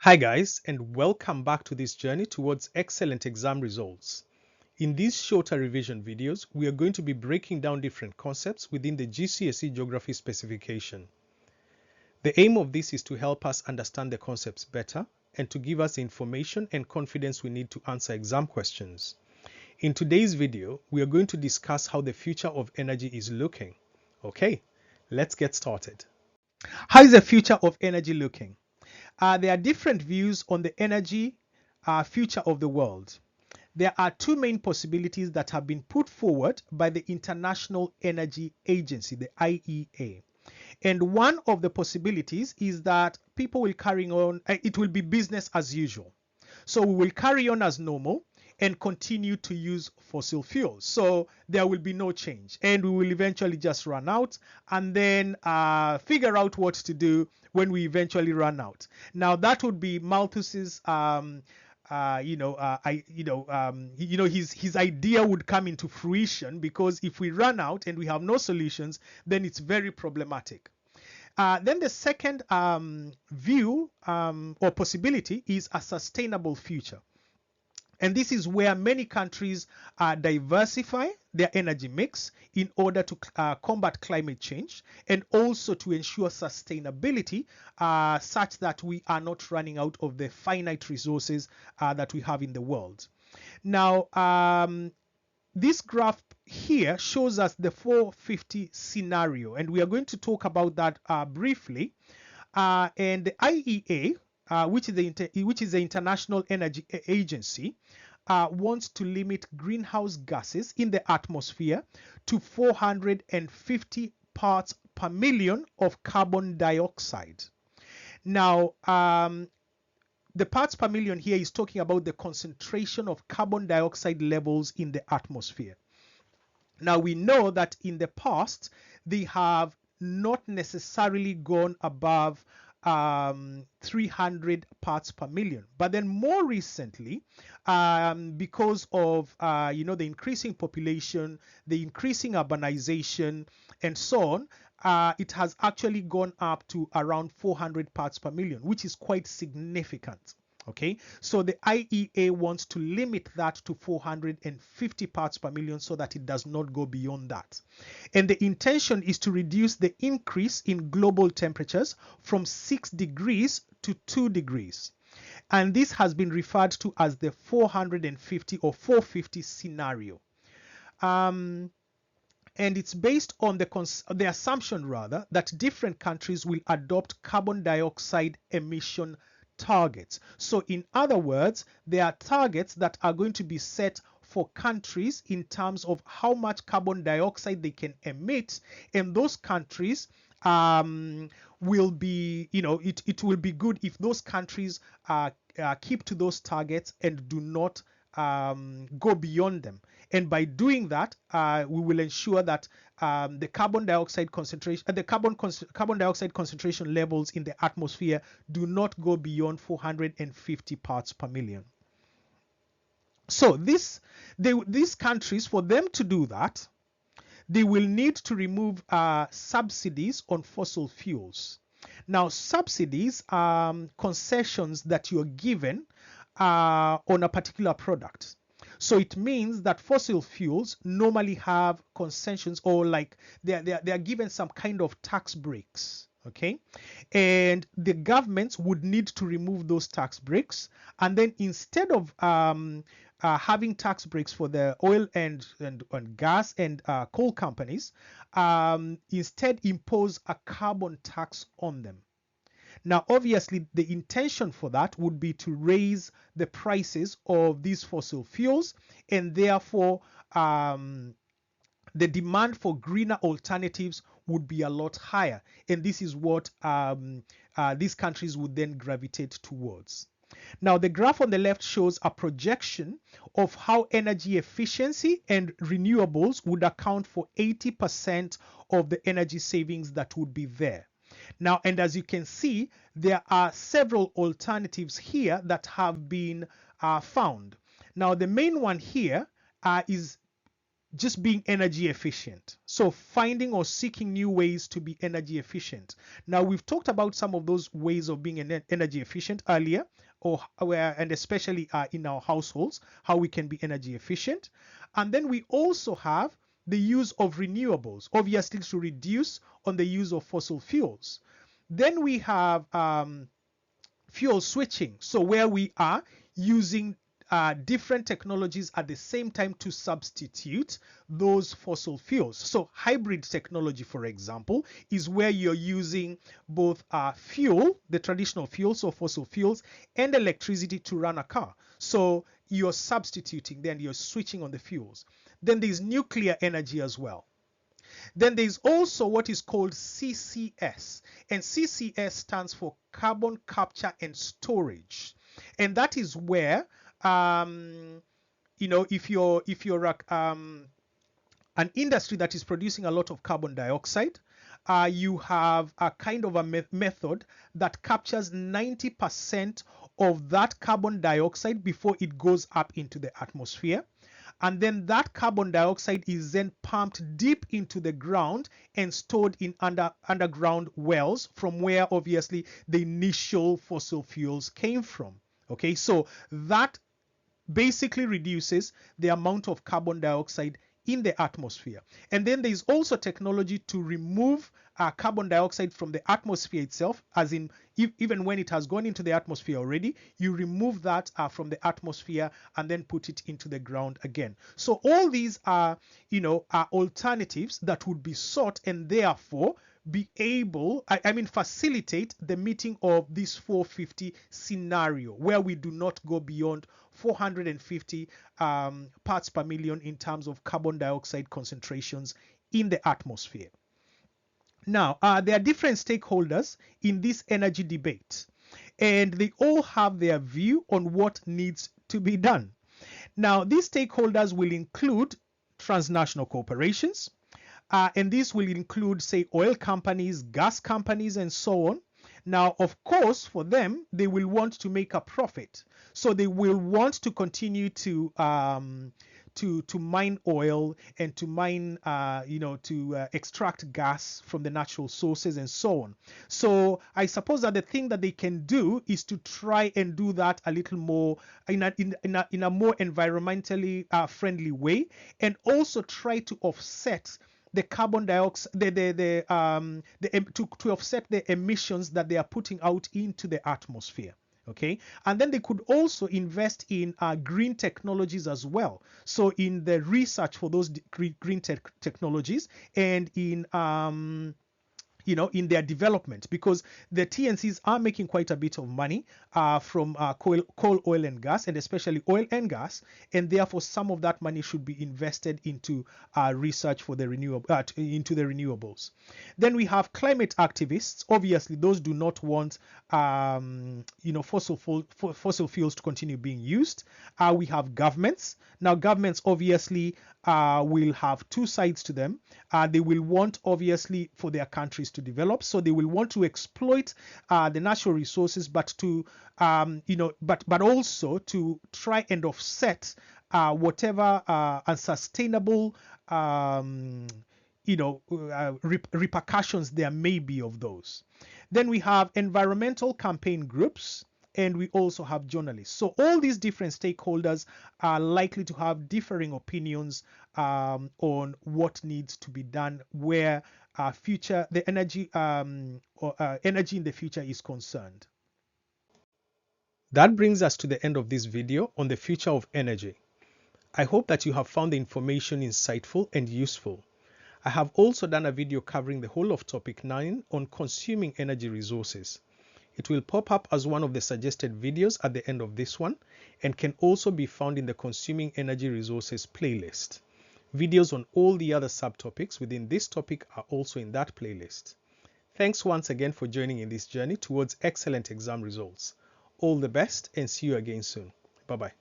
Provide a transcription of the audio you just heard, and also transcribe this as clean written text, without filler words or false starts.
Hi guys, and welcome back to this journey towards excellent exam results. In these shorter revision videos, we are going to be breaking down different concepts within the GCSE Geography specification. The aim of this is to help us understand the concepts better and to give us the information and confidence we need to answer exam questions. In today's video, we are going to discuss how the future of energy is looking. Okay, let's get started. How is the future of energy looking? There are different views on the energy future of the world. There are two main possibilities that have been put forward by the International Energy Agency, the IEA. And one of the possibilities is that people will carry on, it will be business as usual. So we will carry on as normal and continue to use fossil fuels. So there will be no change and we will eventually just run out and then figure out what to do when we eventually run out. Now that would be Malthus's his idea would come into fruition, because if we run out and we have no solutions, then it's very problematic. Then the second view or possibility is a sustainable future. And this is where many countries diversify their energy mix in order to combat climate change and also to ensure sustainability such that we are not running out of the finite resources that we have in the world. Now, this graph here shows us the 450 scenario, and we are going to talk about that briefly. And the IEA, which is the International Energy Agency, wants to limit greenhouse gases in the atmosphere to 450 parts per million of carbon dioxide. Now, the parts per million here is talking about the concentration of carbon dioxide levels in the atmosphere. Now, we know that in the past, they have not necessarily gone above 300 parts per million. But then more recently, because of the increasing population, the increasing urbanization, and so on, it has actually gone up to around 400 parts per million, which is quite significant. Okay, so the IEA wants to limit that to 450 parts per million so that it does not go beyond that. And the intention is to reduce the increase in global temperatures from 6 degrees to 2 degrees. And this has been referred to as the 450 or 450 scenario. And it's based on the assumption, rather, that different countries will adopt carbon dioxide emission targets. So in other words, there are targets that are going to be set for countries in terms of how much carbon dioxide they can emit, and those countries will be, it will be good if those countries keep to those targets and do not go beyond them. And by doing that, we will ensure that the carbon dioxide concentration, carbon dioxide concentration levels in the atmosphere do not go beyond 450 parts per million. So these countries, for them to do that, they will need to remove subsidies on fossil fuels. Now, subsidies are concessions that you're given on a particular product. So it means that fossil fuels normally have concessions, or like they are given some kind of tax breaks. Okay, and the governments would need to remove those tax breaks, and then instead of having tax breaks for the oil and gas and coal companies, instead impose a carbon tax on them. Now, obviously, the intention for that would be to raise the prices of these fossil fuels, and therefore the demand for greener alternatives would be a lot higher. And this is what these countries would then gravitate towards. Now, the graph on the left shows a projection of how energy efficiency and renewables would account for 80% of the energy savings that would be there. Now, and as you can see, there are several alternatives here that have been found. Now, the main one here is just being energy efficient. So finding or seeking new ways to be energy efficient. Now we've talked about some of those ways of being energy efficient earlier, and especially in our households, how we can be energy efficient. And then we also have the use of renewables, obviously to reduce on the use of fossil fuels. Then we have fuel switching, so where we are using different technologies at the same time to substitute those fossil fuels. So hybrid technology, for example, is where you're using both fuel, the traditional fuels, so fossil fuels, and electricity to run a car. So you're substituting, then you're switching on the fuels. Then there's nuclear energy as well. Then there's also what is called CCS, and CCS stands for carbon capture and storage, and that is where if you're an industry that is producing a lot of carbon dioxide, you have a kind of a method that captures 90% of that carbon dioxide before it goes up into the atmosphere. And then that carbon dioxide is then pumped deep into the ground and stored in underground wells, from where obviously the initial fossil fuels came from. Okay, so that basically reduces the amount of carbon dioxide in the atmosphere. And then there's also technology to remove carbon dioxide from the atmosphere itself, as in even when it has gone into the atmosphere already, you remove that from the atmosphere and then put it into the ground again. So all these are alternatives that would be sought, and therefore be able, facilitate the meeting of this 450 scenario, where we do not go beyond 450 parts per million in terms of carbon dioxide concentrations in the atmosphere. Now, there are different stakeholders in this energy debate, and they all have their view on what needs to be done. Now, these stakeholders will include transnational corporations, and this will include, say, oil companies, gas companies, and so on. Now, of course, for them, they will want to make a profit. So they will want to continue to mine oil and to mine, to extract gas from the natural sources and so on. So I suppose that the thing that they can do is to try and do that a little more in a more environmentally friendly way, and also try to offset the carbon dioxide, to offset the emissions that they are putting out into the atmosphere. Okay, and then they could also invest in green technologies as well. So in the research for those green technologies, and in in their development, because the TNCs are making quite a bit of money from coal, oil and gas, and especially oil and gas, and therefore some of that money should be invested into research for the into the renewables. Then we have climate activists. Obviously, those do not want fossil fuels to continue being used. We have governments. Now, governments obviously will have two sides to them. They will want, obviously, for their countries to develop, so they will want to exploit the natural resources, but to but also to try and offset whatever unsustainable repercussions there may be of those. Then we have environmental campaign groups, and we also have journalists. So all these different stakeholders are likely to have differing opinions on what needs to be done, where energy in the future is concerned. That brings us to the end of this video on the future of energy. I hope that you have found the information insightful and useful. I have also done a video covering the whole of topic 9 on consuming energy resources. It will pop up as one of the suggested videos at the end of this one, and can also be found in the Consuming Energy Resources playlist. Videos on all the other subtopics within this topic are also in that playlist. Thanks once again for joining in this journey towards excellent exam results. All the best, and see you again soon. Bye-bye.